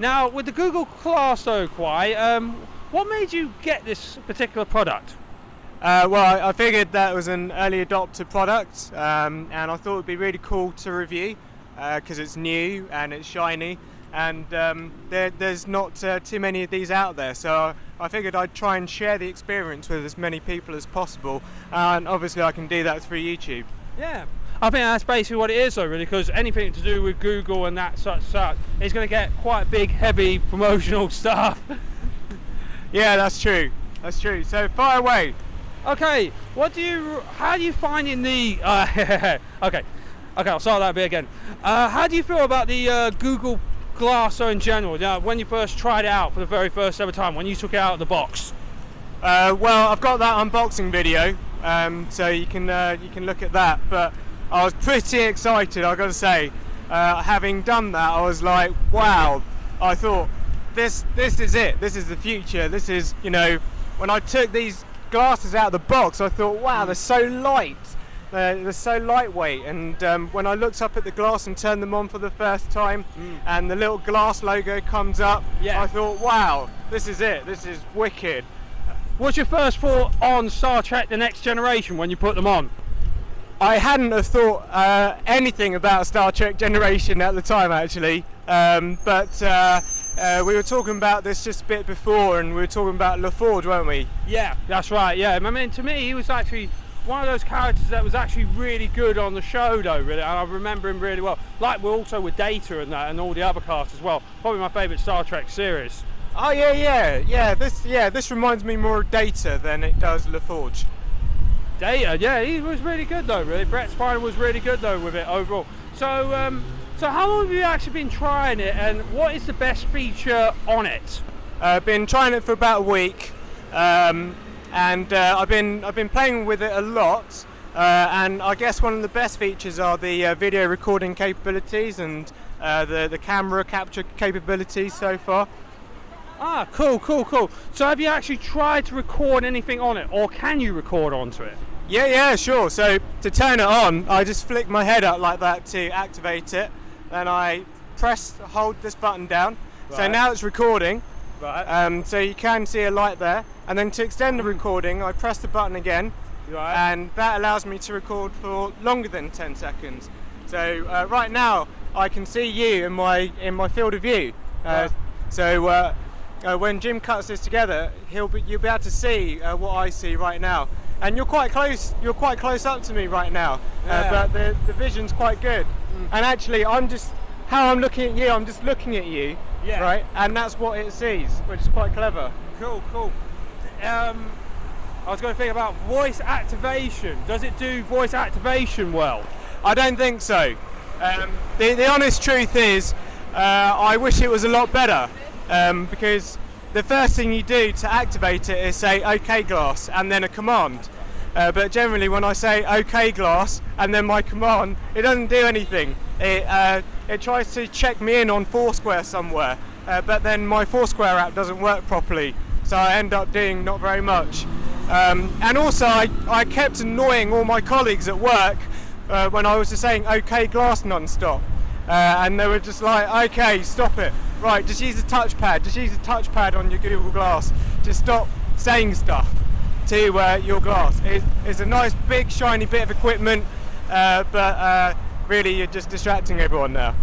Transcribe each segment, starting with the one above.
Now, with the Google Glass though, Kwai, what made you get this particular product? Well, I figured that was an early adopter product, and I thought it would be really cool to review because it's new and it's shiny, and there's not too many of these out there, so I figured I'd try and share the experience with as many people as possible, and obviously I can do that through YouTube. Yeah, I think that's basically what it is though, really, because anything to do with Google and that such is going to get quite big, heavy promotional stuff. Yeah, that's true. That's true. So fire away. Okay, how do you find in the, okay, I'll start that bit again. How do you feel about the Google Glass in general, when you first tried it out for the very first ever time, when you took it out of the box? Well, I've got that unboxing video, so you can look at that, but I was pretty excited, I've got to say. Having done that, I was like, wow, I thought, this is it, this is the future, this is, when I took these glasses out of the box, I thought, wow, they're so light, they're so lightweight, and when I looked up at the glass and turned them on for the first time, and the little glass logo comes up, I thought, wow, this is it, this is wicked. What's your first thought on Star Trek The Next Generation when you put them on? I hadn't have thought anything about Star Trek Generation at the time, actually, but we were talking about this just a bit before, and we were talking about LaForge, weren't we? Yeah, that's right, yeah. I mean, to me, he was actually one of those characters that was actually really good on the show, though, really, and I remember him really well. Like, we're also with Data and that, and all the other cast as well. Probably my favourite Star Trek series. Oh, yeah. This reminds me more of Data than it does LaForge. Data, yeah, he was really good, though, really. Brett Spiner was really good, though, with it overall. So how long have you actually been trying it, and what is the best feature on it? I've been trying it for about a week, and I've been playing with it a lot, and I guess one of the best features are the video recording capabilities and the camera capture capabilities so far. Ah, cool. So have you actually tried to record anything on it, or can you record onto it? Yeah, sure. So to turn it on, I just flick my head up like that to activate it. Then I hold this button down. Right. So now it's recording. Right. So you can see a light there. And then to extend the recording, I press the button again. Right. And that allows me to record for longer than 10 seconds. So right now, I can see you in my field of view. Right. So when Jim cuts this together, you'll be able to see what I see right now. And you're quite close. You're quite close up to me right now, but the vision's quite good. And actually, how I'm looking at you, I'm just looking at you, right? And that's what it sees, which is quite clever. Cool. I was going to think about voice activation. Does it do voice activation well? I don't think so. The honest truth is, I wish it was a lot better, because the first thing you do to activate it is say OK Glass and then a command. But generally when I say OK Glass and then my command, it doesn't do anything. It tries to check me in on Foursquare somewhere, but then my Foursquare app doesn't work properly, so I end up doing not very much. And also I kept annoying all my colleagues at work when I was just saying OK Glass non-stop. And they were just like, okay, stop it. Right, just use the touchpad. Just use the touchpad on your Google Glass. Just stop saying stuff to your glass. It's a nice, big, shiny bit of equipment, but really you're just distracting everyone now.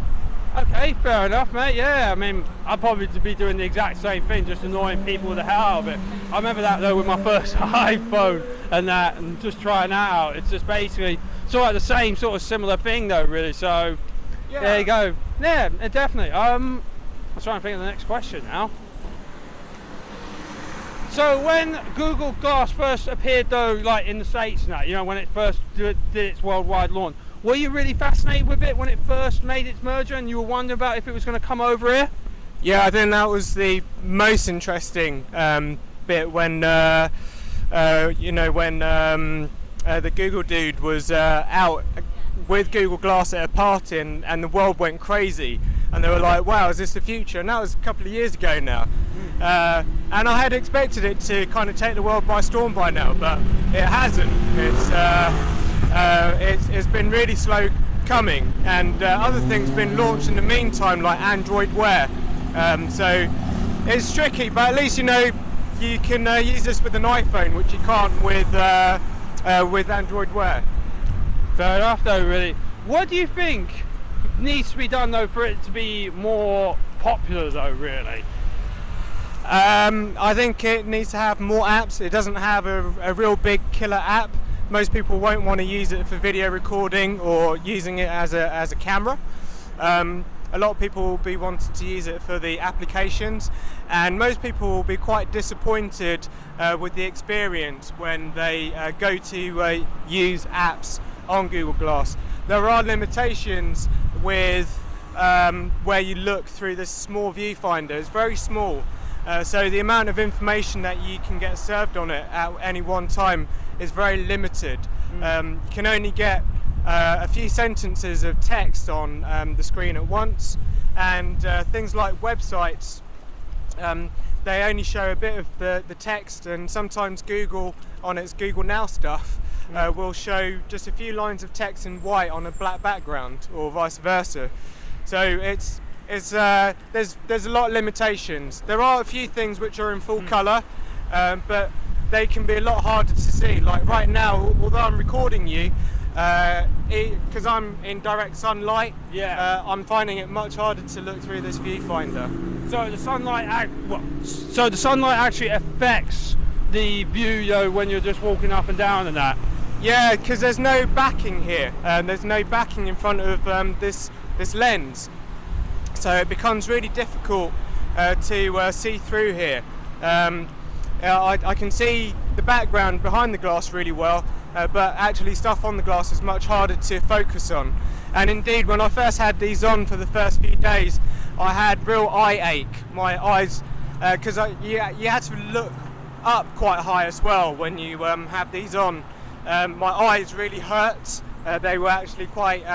Okay, fair enough, mate. Yeah, I mean, I'd probably be doing the exact same thing, just annoying people the hell out of it. I remember that, though, with my first iPhone and that, and just trying that out. It's just basically sort of the same sort of similar thing, though, really. So... yeah. There you go. Yeah, definitely. I'm trying to think of the next question now. So when Google Glass first appeared, though, like in the States and that, when it first did its worldwide launch, were you really fascinated with it when it first made its merger, and you were wondering about if it was going to come over here? Yeah, I think that was the most interesting bit when, the Google dude was out with Google Glass at a party, and the world went crazy, and they were like, wow, is this the future? And that was a couple of years ago now. And I had expected it to kind of take the world by storm by now, but it hasn't. It's been really slow coming, and other things have been launched in the meantime, like Android Wear, So it's tricky, but at least you know you can use this with an iPhone, which you can't with Android Wear. Fair enough, though. Really, what do you think needs to be done though for it to be more popular, though? Really, I think it needs to have more apps. It doesn't have a real big killer app. Most people won't want to use it for video recording or using it as a camera. A lot of people will be wanting to use it for the applications, and most people will be quite disappointed with the experience when they go to use apps on Google Glass. There are limitations with where you look through this small viewfinder. It's very small, so the amount of information that you can get served on it at any one time is very limited. You can only get a few sentences of text on the screen at once, and things like websites, they only show a bit of the text, and sometimes Google on its Google Now stuff will show just a few lines of text in white on a black background, or vice versa. So there's a lot of limitations. There are a few things which are in full colour, but they can be a lot harder to see. Like right now, although I'm recording you, because I'm in direct sunlight, I'm finding it much harder to look through this viewfinder. So the sunlight actually affects the view, though, when you're just walking up and down and that. Yeah, because there's no backing here. There's no backing in front of this lens, so it becomes really difficult to see through here. I can see the background behind the glass really well, but actually stuff on the glass is much harder to focus on. And indeed, when I first had these on for the first few days, I had real eye ache. My eyes, because you had to look up quite high as well when you have these on. My eyes really hurt. They were actually quite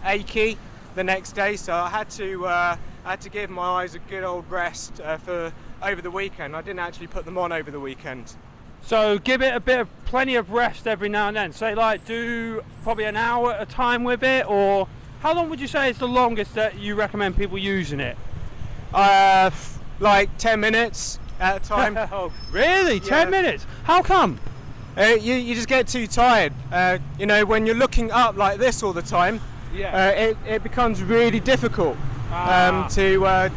achy the next day, so I had to give my eyes a good old rest for over the weekend. I didn't actually put them on over the weekend. So give it plenty of rest every now and then. Say like do probably an hour at a time with it, or how long would you say is the longest that you recommend people using it? Like 10 minutes at a time. Oh, really? Yeah. 10 minutes? How come? You just get too tired. You know, when you're looking up like this all the time, it becomes really difficult to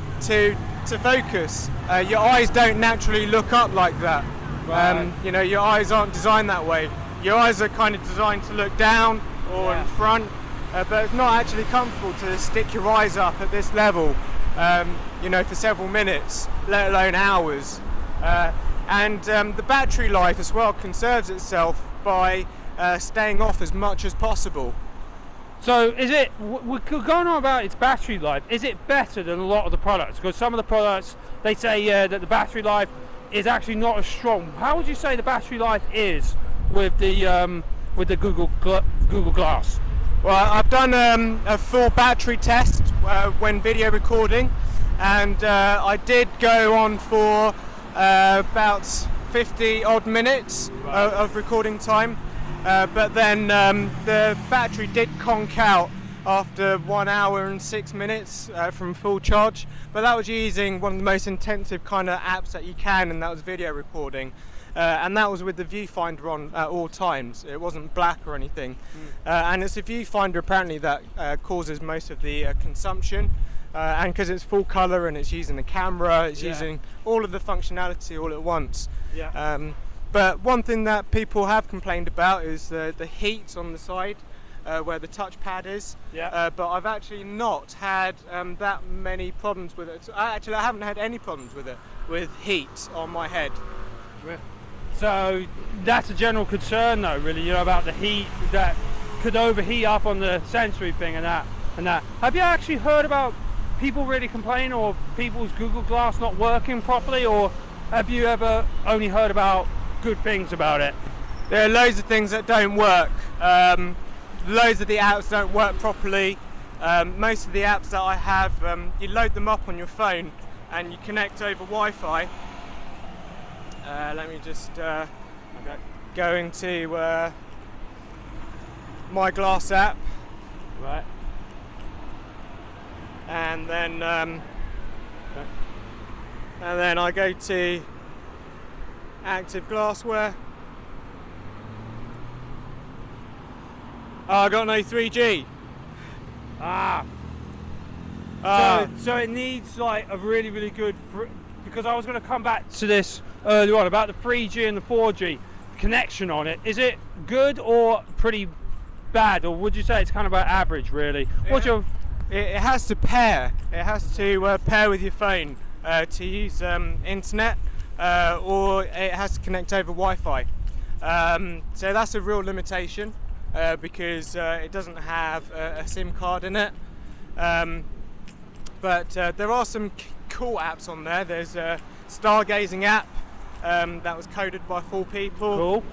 focus. Your eyes don't naturally look up like that. Right. You know, your eyes aren't designed that way. Your eyes are kind of designed to look down or in front, but it's not actually comfortable to stick your eyes up at this level, you know, for several minutes, let alone hours. And the battery life as well conserves itself by staying off as much as possible. So is it, we're going on about its battery life, is it better than a lot of the products? Because some of the products, they say that the battery life is actually not as strong. How would you say the battery life is with the Google Glass? Well, I've done a full battery test when video recording, and I did go on for about 50 odd minutes of recording time, but then the battery did conk out after 1 hour and 6 minutes from full charge, but that was using one of the most intensive kind of apps that you can, and that was video recording, and that was with the viewfinder on at all times. It wasn't black or anything, and it's a viewfinder apparently that causes most of the consumption, and because it's full color and it's using the camera, it's using all of the functionality all at once. But one thing that people have complained about is the heat on the side where the touchpad is, but I've actually not had that many problems with it. I haven't had any problems with it, with heat on my head. So that's a general concern though, really, you know, about the heat that could overheat up on the sensory thing and that. Have you actually heard about people really complaining, or people's Google Glass not working properly, or have you ever only heard about good things about it? There are loads of things that don't work. Loads of the apps don't work properly. Most of the apps that I have, you load them up on your phone and you connect over Wi-Fi. Let me just go into my Glass app. Right. And then and then I go to active glassware. Oh, I got no 3G. So it needs like a really good, because I was going to come back to this earlier on about the 3G and the 4G connection on it. Is it good or pretty bad, or would you say it's kind of about average really? It has to pair. It has to pair with your phone to use internet, or it has to connect over Wi-Fi. So that's a real limitation because it doesn't have a SIM card in it. But there are some cool apps on there. There's a stargazing app that was coded by 4 people. Cool.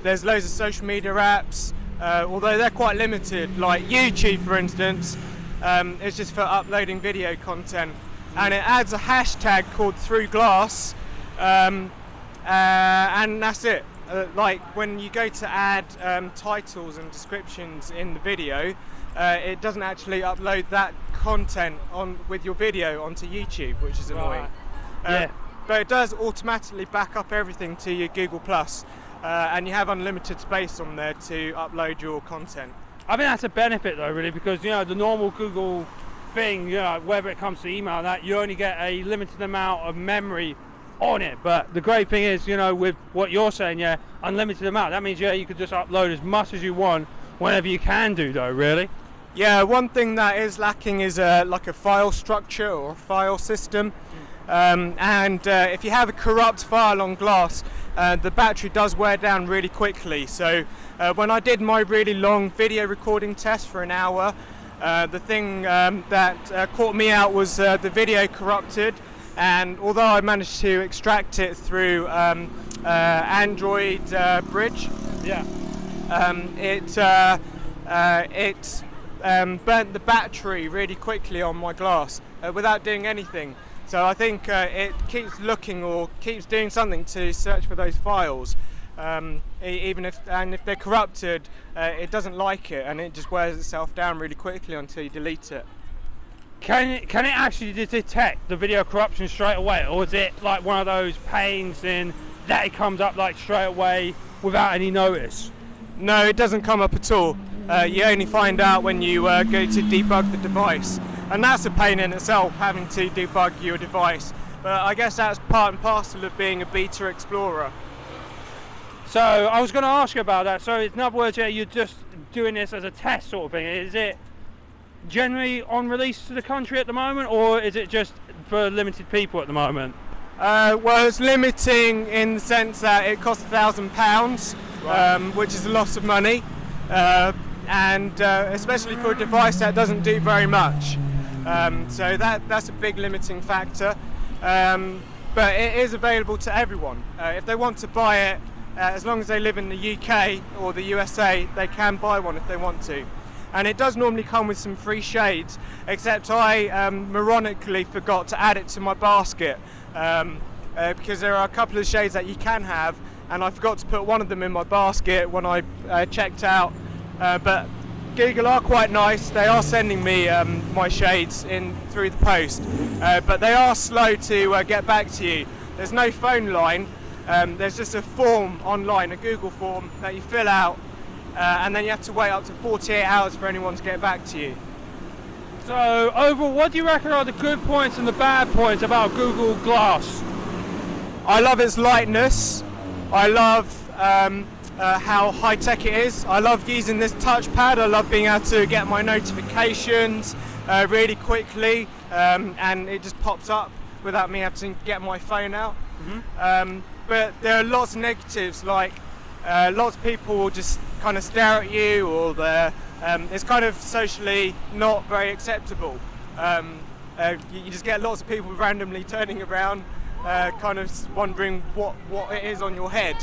There's loads of social media apps, although they're quite limited. Like YouTube, for instance, it's just for uploading video content, and it adds a hashtag called #ThroughGlass, and that's it. Like when you go to add titles and descriptions in the video, it doesn't actually upload that content with your video onto YouTube, which is annoying. Yeah. But it does automatically back up everything to your Google Plus, and you have unlimited space on there to upload your content. I think that's a benefit though, really, because the normal Google thing, whether it comes to email and that, you only get a limited amount of memory on it. But the great thing is, with what you're saying, unlimited amount. That means you could just upload as much as you want whenever you can do, though, really. Yeah, one thing that is lacking is like a file structure or a file system. And if you have a corrupt file on glass, the battery does wear down really quickly. So when I did my really long video recording test for an hour, the thing that caught me out was the video corrupted, and although I managed to extract it through Android Bridge, it burnt the battery really quickly on my glass without doing anything. So I think it keeps looking or keeps doing something to search for those files. Even if they're corrupted, it doesn't like it, and it just wears itself down really quickly until you delete it. Can it actually detect the video corruption straight away, or is it like one of those pains in that it comes up like straight away without any notice? No, it doesn't come up at all. You only find out when you go to debug the device, and that's a pain in itself, having to debug your device. But I guess that's part and parcel of being a beta explorer. So I was going to ask you about that. So in other words, you're just doing this as a test sort of thing. Is it generally on release to the country at the moment, or is it just for limited people at the moment? Well, it's limiting in the sense that it costs £1,000, right. Which is a lot of money, and especially for a device that doesn't do very much. So that's a big limiting factor. But it is available to everyone. If they want to buy it, as long as they live in the UK or the USA, they can buy one if they want to. And it does normally come with some free shades, except I moronically forgot to add it to my basket, because there are a couple of shades that you can have, and I forgot to put one of them in my basket when I checked out. But Google are quite nice. They are sending me my shades in through the post, but they are slow to get back to you. There's no phone line. There's just a form online, a Google form that you fill out, and then you have to wait up to 48 hours for anyone to get back to you. So overall, what do you reckon are the good points and the bad points about Google Glass? I love its lightness. I love how high tech it is. I love using this touchpad. I love being able to get my notifications really quickly, and it just pops up without me having to get my phone out. Mm-hmm. But there are lots of negatives, like lots of people will just kind of stare at you, or it's kind of socially not very acceptable. You just get lots of people randomly turning around, kind of wondering what it is on your head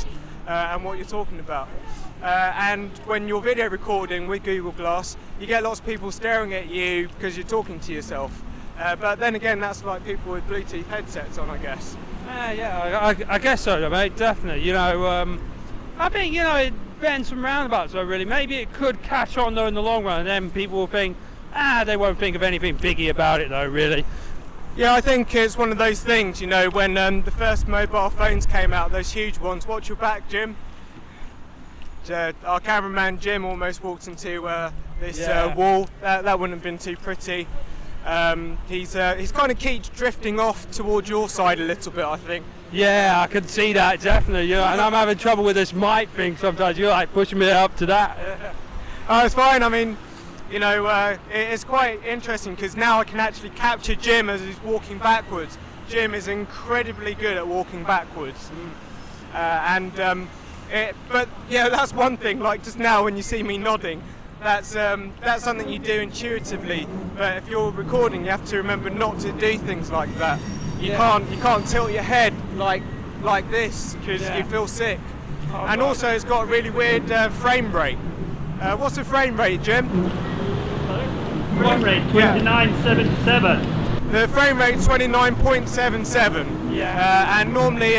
and what you're talking about. And when you're video recording with Google Glass, you get lots of people staring at you because you're talking to yourself. But then again, that's like people with Bluetooth headsets on, I guess. I guess so, mate. Definitely. I think it bends some roundabouts. So really, maybe it could catch on though in the long run, and then people will think, they won't think of anything biggie about it though. Really. Yeah, I think it's one of those things, you know, when the first mobile phones came out, those huge ones. Watch your back, Jim. Our cameraman Jim almost walked into this wall. That wouldn't have been too pretty. He's kind of keeps drifting off towards your side a little bit, I think. Yeah, I can see that, definitely. You know, and I'm having trouble with this mic thing sometimes. You're like pushing me up to that. Oh, it's fine. I mean, you know, it's quite interesting because now I can actually capture Jim as he's walking backwards. Jim is incredibly good at walking backwards. But yeah, that's one thing. Like just now, when you see me nodding, that's something you do intuitively. But if you're recording, you have to remember not to do things like that. You can't tilt your head like this because you feel sick. And also, it's got a really weird frame rate. What's the frame rate, Jim? Frame rate 2977. The frame rate 29.77. Yeah. And normally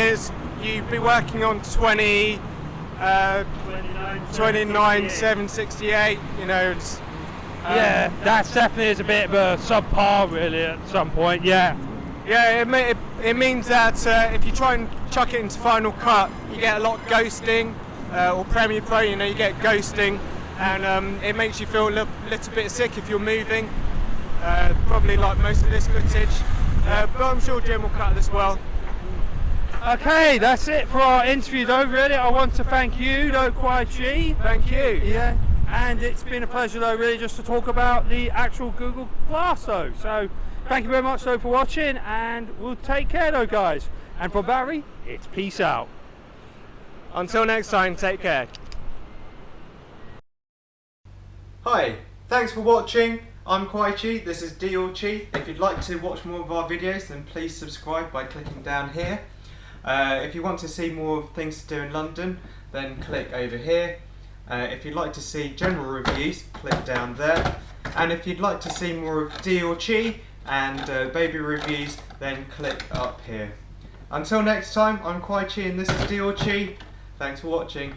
you'd be working on 29.768. You know. It's, Yeah, that definitely is a bit of a subpar, really, at some point. Yeah. Yeah, it means that if you try and chuck it into Final Cut, you get a lot of ghosting, or Premiere Pro, you know, you get ghosting, and it makes you feel a little bit sick if you're moving. Probably like most of this footage, but I'm sure Jim will cut this well. Okay, that's it for our interview, though. Really, I want to thank you, Kwai Chi. Thank you. Yeah, and it's been a pleasure, though, really, just to talk about the actual Google Glass, though. So, thank you very much, though, for watching, and we'll take care, though, guys. And for Barry, it's peace out. Until next time, take care. Hi, thanks for watching. I'm Kwai Chi, this is D or Chi. If you'd like to watch more of our videos, then please subscribe by clicking down here. If you want to see more of things to do in London, then click over here. If you'd like to see general reviews, click down there. And if you'd like to see more of D or Chi and baby reviews, then click up here. Until next time, I'm Kwai Chi and this is D or Chi. Thanks for watching.